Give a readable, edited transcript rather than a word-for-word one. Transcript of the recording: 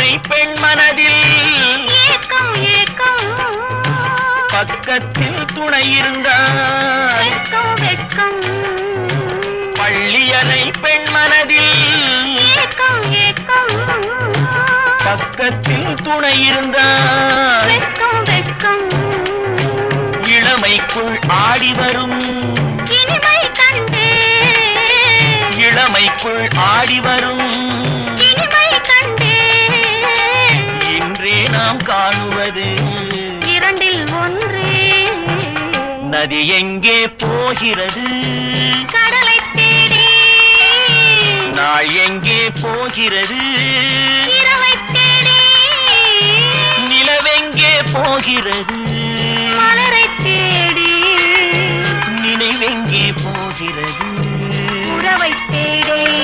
இளமை பெண் மனதில் ஏக்கம் ஏக்கம் பக்கத்தில் துணை இருந்தால் வெட்கம் வெட்கம் பள்ளியறை பெண் மனதில் ஏக்கம் ஏக்கம் பக்கத்தில் துணை இருந்தால் வெட்கம் வெட்கம் இளமைக்குள் ஆடி வரும் இனிமை கண்டு இளமைக்குள் ஆடி வரும் இனிமை கண்டு இன்றே நாம் காணுவது இரண்டில் ஒன்றே நதி எங்கே போகிறது கடலை தேடி நாள் எங்கே போகிறது இரவை தேடி நிலவெங்கே போகிறது